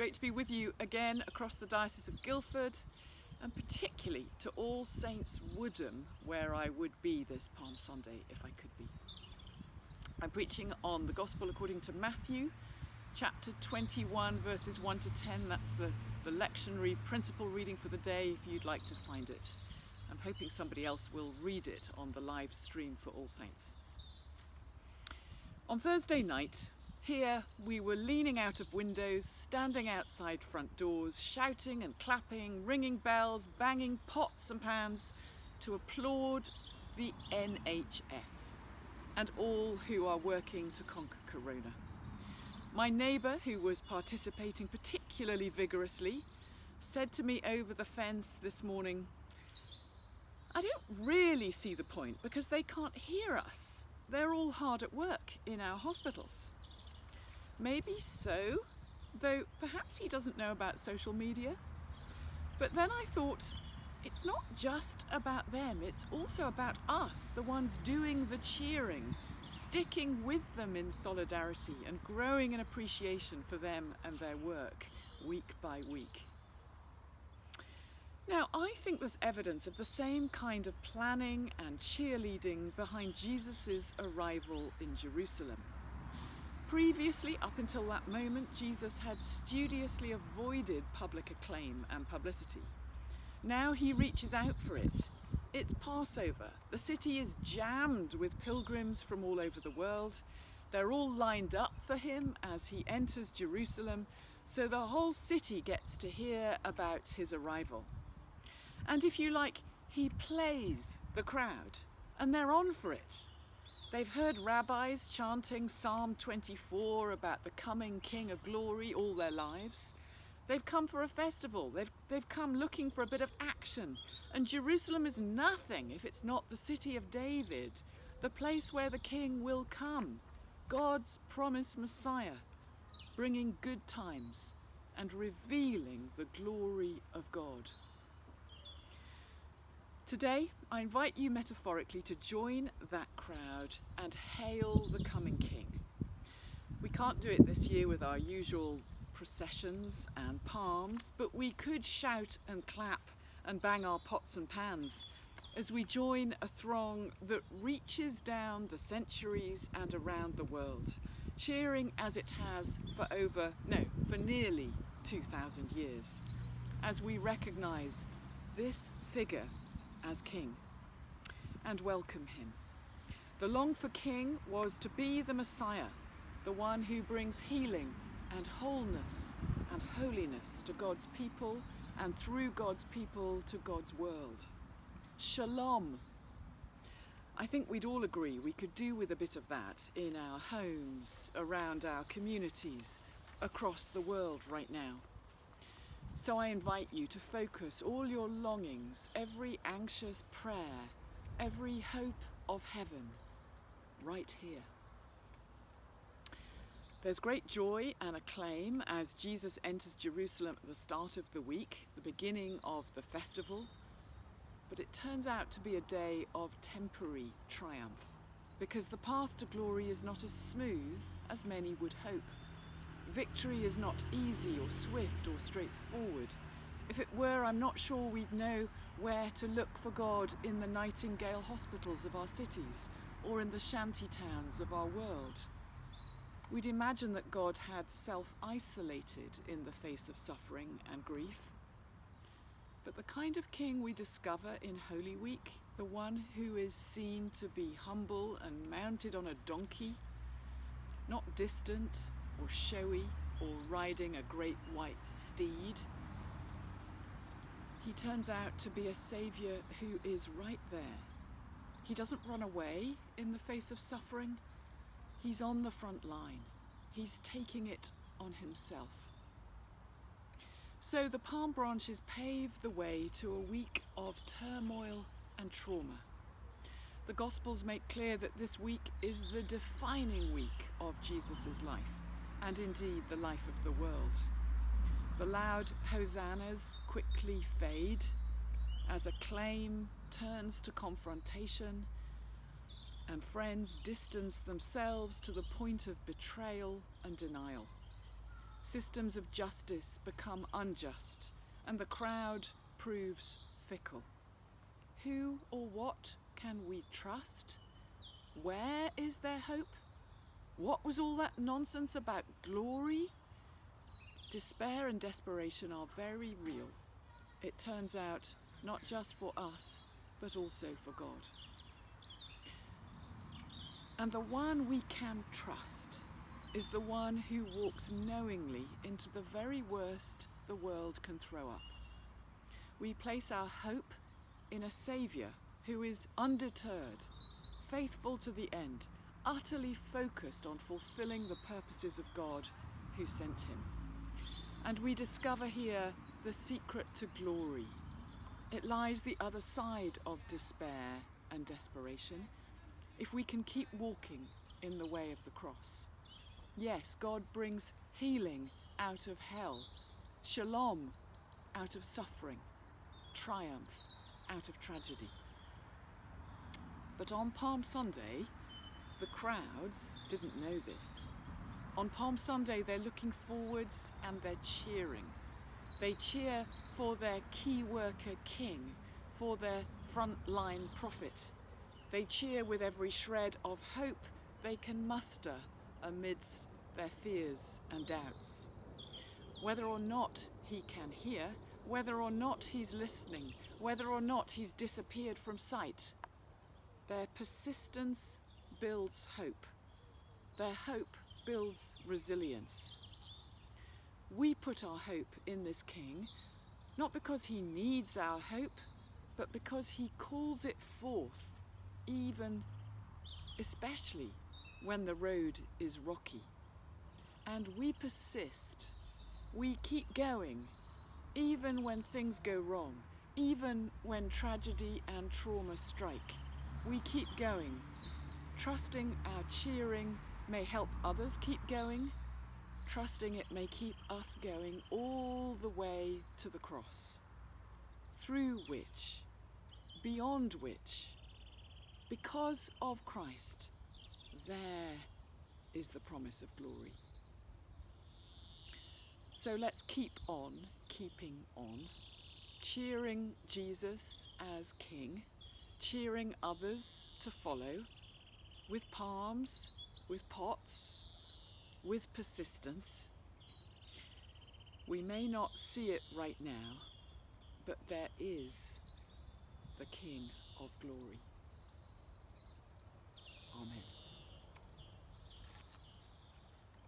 great to be with you again across the Diocese of Guildford, and particularly to All Saints Woodham, where I would be this Palm Sunday if I could be. I'm preaching on the Gospel according to Matthew, chapter 21, verses 1 to 10. That's the lectionary principal reading for the day if you'd like to find it. I'm hoping somebody else will read it on the live stream for All Saints. On Thursday night, here we were leaning out of windows, standing outside front doors, shouting and clapping, ringing bells, banging pots and pans to applaud the NHS and all who are working to conquer Corona. My neighbour, who was participating particularly vigorously, said to me over the fence this morning, "I don't really see the point because they can't hear us. They're all hard at work in our hospitals." Maybe so, though perhaps he doesn't know about social media. But then I thought, it's not just about them, it's also about us, the ones doing the cheering, sticking with them in solidarity and growing an appreciation for them and their work week by week. Now, I think there's evidence of the same kind of planning and cheerleading behind Jesus' arrival in Jerusalem. Previously, up until that moment, Jesus had studiously avoided public acclaim and publicity. Now he reaches out for it. It's Passover. The city is jammed with pilgrims from all over the world. They're all lined up for him as he enters Jerusalem, so the whole city gets to hear about his arrival. And if you like, he plays the crowd, and they're on for it. They've heard rabbis chanting Psalm 24 about the coming King of Glory all their lives. They've come for a festival. They've come looking for a bit of action. And Jerusalem is nothing if it's not the city of David, the place where the King will come, God's promised Messiah, bringing good times and revealing the glory of God. Today, I invite you metaphorically to join that crowd and hail the coming King. We can't do it this year with our usual processions and palms, but we could shout and clap and bang our pots and pans as we join a throng that reaches down the centuries and around the world, cheering as it has for nearly 2,000 years, as we recognise this figure as King and welcome him. The long for King was to be the Messiah, the one who brings healing and wholeness and holiness to God's people and through God's people to God's world. Shalom. I think we'd all agree we could do with a bit of that in our homes, around our communities, across the world right now. So I invite you to focus all your longings, every anxious prayer, every hope of heaven, right here. There's great joy and acclaim as Jesus enters Jerusalem at the start of the week, the beginning of the festival. But it turns out to be a day of temporary triumph, because the path to glory is not as smooth as many would hope. Victory is not easy or swift or straightforward. If it were, I'm not sure we'd know where to look for God in the Nightingale hospitals of our cities or in the shanty towns of our world. We'd imagine that God had self-isolated in the face of suffering and grief. But the kind of King we discover in Holy Week, the one who is seen to be humble and mounted on a donkey, not distant or showy or riding a great white steed, he turns out to be a saviour who is right there. He doesn't run away in the face of suffering. He's on the front line. He's taking it on himself. So the palm branches pave the way to a week of turmoil and trauma. The Gospels make clear that this week is the defining week of Jesus' life, and indeed the life of the world. The loud hosannas quickly fade as acclaim turns to confrontation and friends distance themselves to the point of betrayal and denial. systems of justice become unjust, and the crowd proves fickle. Who or what can we trust? Where is there hope? What was all that nonsense about glory? Despair and desperation are very real. It turns out, not just for us, but also for God. And the one we can trust is the one who walks knowingly into the very worst the world can throw up. We place our hope in a Saviour who is undeterred, faithful to the end, utterly focused on fulfilling the purposes of God who sent him. And we discover here the secret to glory. It lies the other side of despair and desperation, if we can keep walking in the way of the cross. Yes, God brings healing out of hell, shalom out of suffering, triumph out of tragedy. But on Palm Sunday, the crowds didn't know this. On Palm Sunday, they're looking forwards and they're cheering. They cheer for their key worker king, for their front-line prophet. They cheer with every shred of hope they can muster amidst their fears and doubts. Whether or not he can hear, whether or not he's listening, whether or not he's disappeared from sight, their persistence builds hope. Their hope builds resilience. We put our hope in this king, not because he needs our hope, but because he calls it forth, especially when the road is rocky. And we persist. We keep going, even when things go wrong, even when tragedy and trauma strike. We keep going, trusting our cheering may help others keep going, trusting it may keep us going all the way to the cross, through which, beyond which, because of Christ, there is the promise of glory. So let's keep on keeping on, cheering Jesus as King, cheering others to follow, with palms, with pots, with persistence. We may not see it right now, but there is the King of glory. Amen.